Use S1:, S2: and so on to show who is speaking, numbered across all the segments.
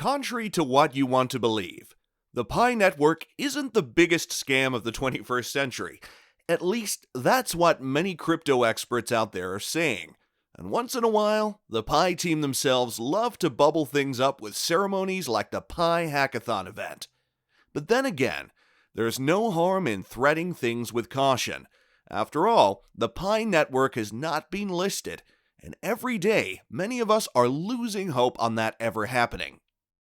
S1: Contrary to what you want to believe, the Pi network isn't the biggest scam of the 21st century. At least, that's what many crypto experts out there are saying. And once in a while, the Pi team themselves love to bubble things up with ceremonies like the Pi Hackathon event. But then again, there's no harm in threading things with caution. After all, the Pi network has not been listed, and every day, many of us are losing hope on that ever happening.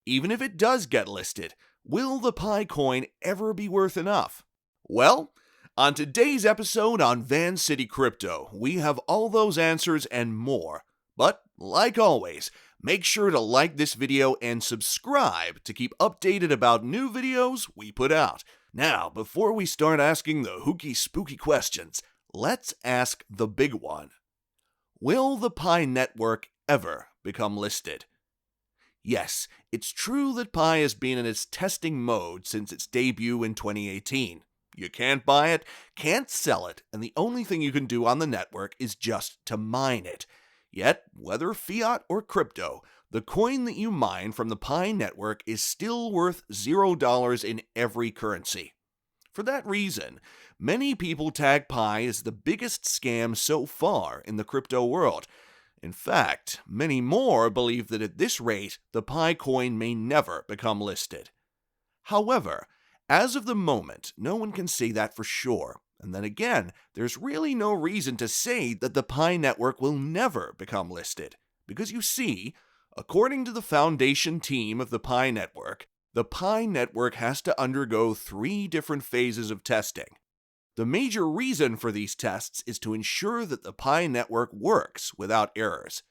S1: Even if it does get listed, will the Pi coin ever be worth enough? Well, on today's episode on Vancity Crypto, we have all those answers and more. But, like always, make sure to like this video and subscribe to keep updated about new videos we put out. Now, before we start asking the hooky spooky questions, let's ask the big one. Will the Pi network ever become listed? Yes, it's true that Pi has been in its testing mode since its debut in 2018. You can't buy it, can't sell it, and the only thing you can do on the network is just to mine it. Yet, whether fiat or crypto, the coin that you mine from the Pi network is still worth $0 in every currency. For that reason, many people tag Pi as the biggest scam so far in the crypto world. In fact, many more believe that at this rate, the Pi coin may never become listed. However, as of the moment, no one can say that for sure. And then again, there's really no reason to say that the Pi network will never become listed. Because you see, according to the foundation team of the Pi network has to undergo 3 different phases of testing. The major reason for these tests is to ensure that the Pi network works without errors.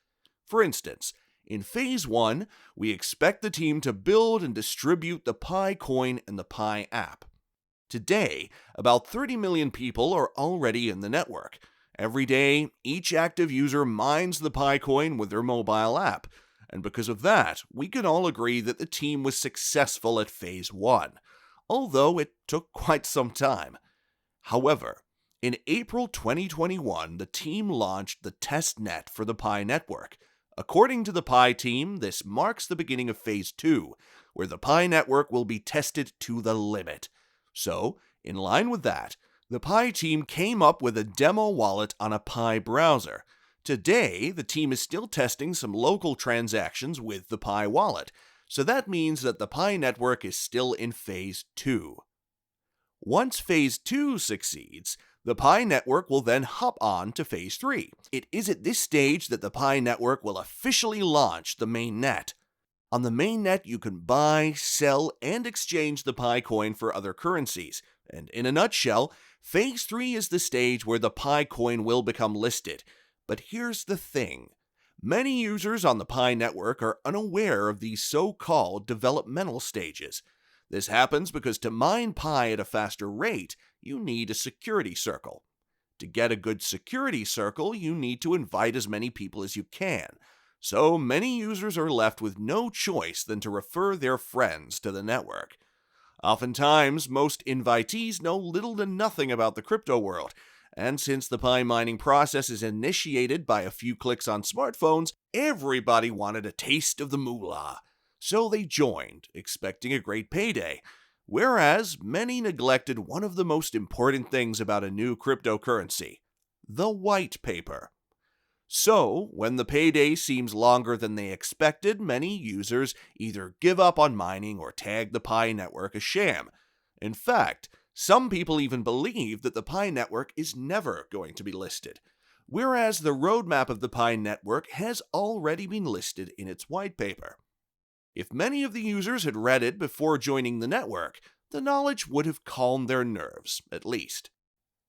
S1: For instance, in Phase 1, we expect the team to build and distribute the Pi coin and the Pi app. Today, about 30 million people are already in the network. Every day, each active user mines the Pi coin with their mobile app, and because of that, we can all agree that the team was successful at Phase 1, although it took quite some time. However, in April 2021, the team launched the testnet for the Pi network. According to the Pi team, this marks the beginning of Phase 2, where the Pi network will be tested to the limit. So, in line with that, the Pi team came up with a demo wallet on a Pi browser. Today, the team is still testing some local transactions with the Pi wallet, so that means that the Pi network is still in Phase 2. Once Phase 2 succeeds, the Pi network will then hop on to Phase 3. It is at this stage that the Pi network will officially launch the mainnet. On the mainnet, you can buy, sell, and exchange the Pi coin for other currencies. And in a nutshell, Phase 3 is the stage where the Pi coin will become listed. But here's the thing. Many users on the Pi network are unaware of these so-called developmental stages. This happens because to mine Pi at a faster rate, you need a security circle. To get a good security circle, you need to invite as many people as you can. So many users are left with no choice than to refer their friends to the network. Oftentimes, most invitees know little to nothing about the crypto world, and since the Pi mining process is initiated by a few clicks on smartphones, everybody wanted a taste of the moolah. So they joined, expecting a great payday, whereas many neglected one of the most important things about a new cryptocurrency, the white paper. So, when the payday seems longer than they expected, many users either give up on mining or tag the Pi network a sham. In fact, some people even believe that the Pi network is never going to be listed, whereas the roadmap of the Pi network has already been listed in its white paper. If many of the users had read it before joining the network, the knowledge would have calmed their nerves, at least.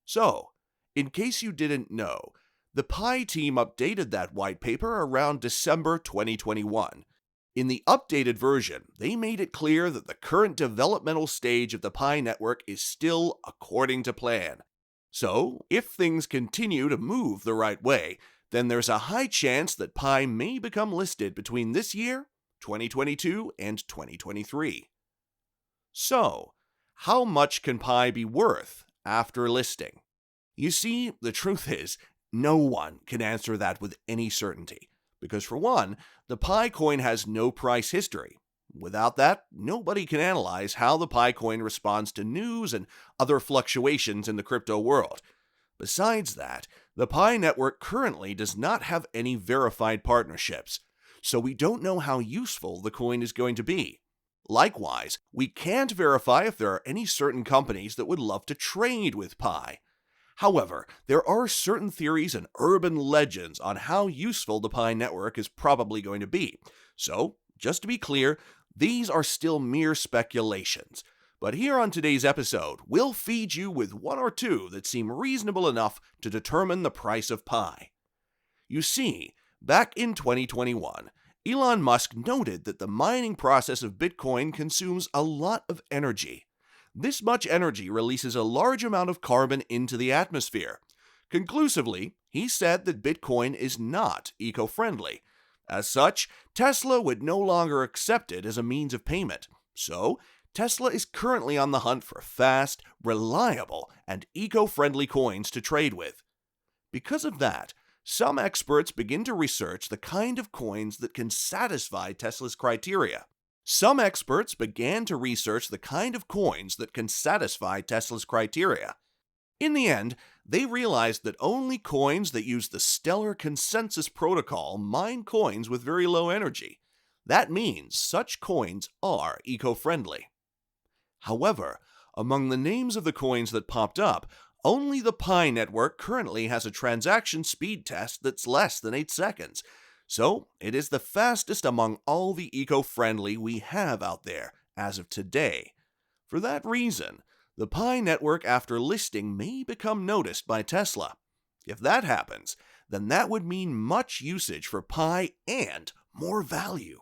S1: So, in case you didn't know, the Pi team updated that white paper around December 2021. In the updated version, they made it clear that the current developmental stage of the Pi network is still according to plan. So, if things continue to move the right way, then there's a high chance that Pi may become listed between this year, 2022, and 2023. So, how much can Pi be worth after listing? You see, the truth is, no one can answer that with any certainty, because for one, the Pi coin has no price history. Without that, nobody can analyze how the Pi coin responds to news and other fluctuations in the crypto world. Besides that, the Pi network currently does not have any verified partnerships, so we don't know how useful the coin is going to be. Likewise, we can't verify if there are any certain companies that would love to trade with Pi. However, there are certain theories and urban legends on how useful the Pi network is probably going to be. So, just to be clear, these are still mere speculations. But here on today's episode, we'll feed you with one or two that seem reasonable enough to determine the price of Pi. You see, back in 2021, Elon Musk noted that the mining process of Bitcoin consumes a lot of energy. This much energy releases a large amount of carbon into the atmosphere. Conclusively, he said that Bitcoin is not eco-friendly. As such, Tesla would no longer accept it as a means of payment. So, Tesla is currently on the hunt for fast, reliable, and eco-friendly coins to trade with. Because of that, some experts begin to research the kind of coins that can satisfy Tesla's criteria. In the end, they realized that only coins that use the Stellar Consensus Protocol mine coins with very low energy. That means such coins are eco-friendly. However, among the names of the coins that popped up, only the Pi network currently has a transaction speed test that's less than 8 seconds. So, it is the fastest among all the eco-friendly we have out there as of today. For that reason, the Pi network after listing may become noticed by Tesla. If that happens, then that would mean much usage for Pi and more value.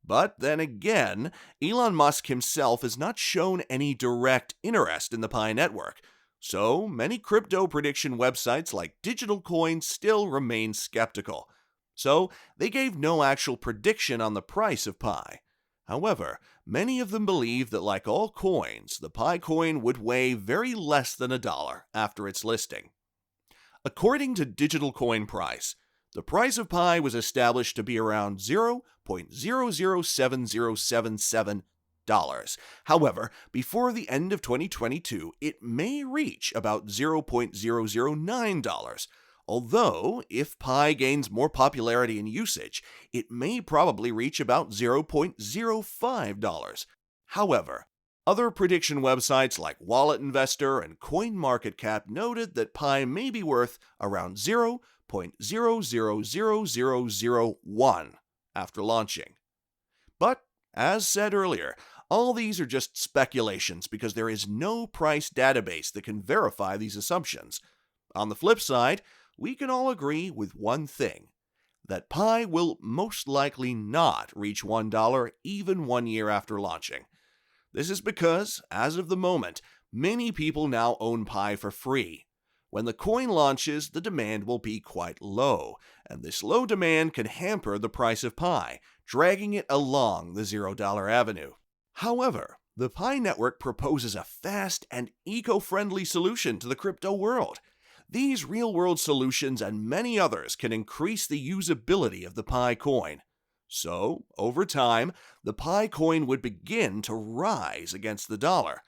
S1: But then again, Elon Musk himself has not shown any direct interest in the Pi network, so many crypto prediction websites like Digital Coin still remain skeptical. So they gave no actual prediction on the price of Pi. However, many of them believe that like all coins, the Pi coin would weigh very less than $1 after its listing. According to Digital Coin Price, the price of Pi was established to be around $0.007077. However, before the end of 2022, it may reach about $0.009. Although, if Pi gains more popularity and usage, it may probably reach about $0.05. However, other prediction websites like Wallet Investor and CoinMarketCap noted that Pi may be worth around $0.000001 after launching. But, as said earlier, all these are just speculations because there is no price database that can verify these assumptions. On the flip side, we can all agree with one thing, that Pi will most likely not reach $1 even 1 year after launching. This is because, as of the moment, many people now own Pi for free. When the coin launches, the demand will be quite low, and this low demand can hamper the price of Pi, dragging it along the $0 avenue. However, the Pi network proposes a fast and eco-friendly solution to the crypto world. These real-world solutions and many others can increase the usability of the Pi coin. So, over time, the Pi coin would begin to rise against the dollar.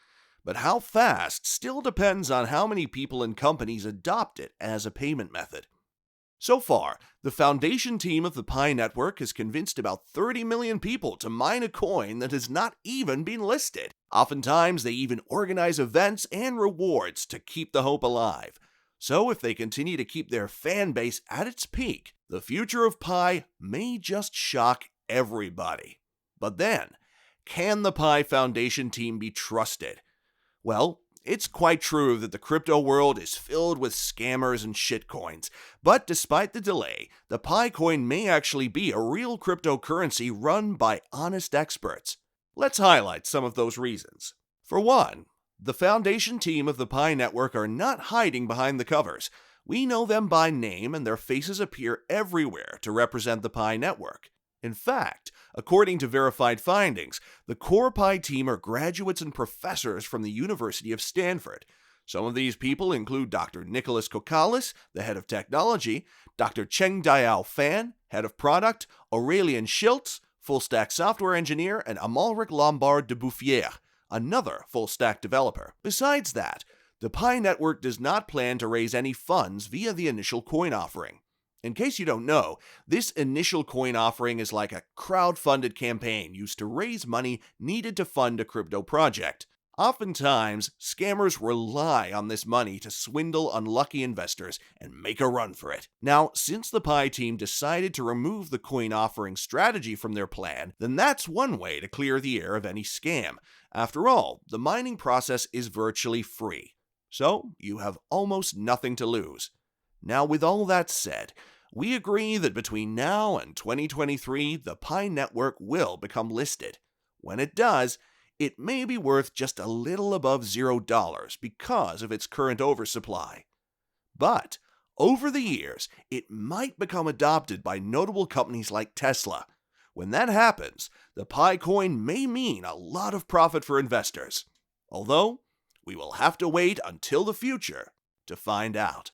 S1: But how fast still depends on how many people and companies adopt it as a payment method. So far, the foundation team of the Pi network has convinced about 30 million people to mine a coin that has not even been listed. Oftentimes, they even organize events and rewards to keep the hope alive. So if they continue to keep their fan base at its peak, the future of Pi may just shock everybody. But then, can the Pi Foundation team be trusted? Well, it's quite true that the crypto world is filled with scammers and shitcoins, but despite the delay, the Pi coin may actually be a real cryptocurrency run by honest experts. Let's highlight some of those reasons. For one, the foundation team of the Pi network are not hiding behind the covers. We know them by name and their faces appear everywhere to represent the Pi network. In fact, according to verified findings, the core Pi team are graduates and professors from the University of Stanford. Some of these people include Dr. Nicholas Kokalis, the head of technology, Dr. Cheng Diao Fan, head of product, Aurelian Schiltz, full-stack software engineer, and Amalric Lombard de Bouffier, another full-stack developer. Besides that, the Pi network does not plan to raise any funds via the initial coin offering. In case you don't know, this initial coin offering is like a crowd-funded campaign used to raise money needed to fund a crypto project. Oftentimes, scammers rely on this money to swindle unlucky investors and make a run for it. Now, since the Pi team decided to remove the coin offering strategy from their plan, then that's one way to clear the air of any scam. After all, the mining process is virtually free, so you have almost nothing to lose. Now, with all that said, we agree that between now and 2023, the Pi network will become listed. When it does, it may be worth just a little above $0 because of its current oversupply. But over the years, it might become adopted by notable companies like Tesla. When that happens, the Pi coin may mean a lot of profit for investors. Although, we will have to wait until the future to find out.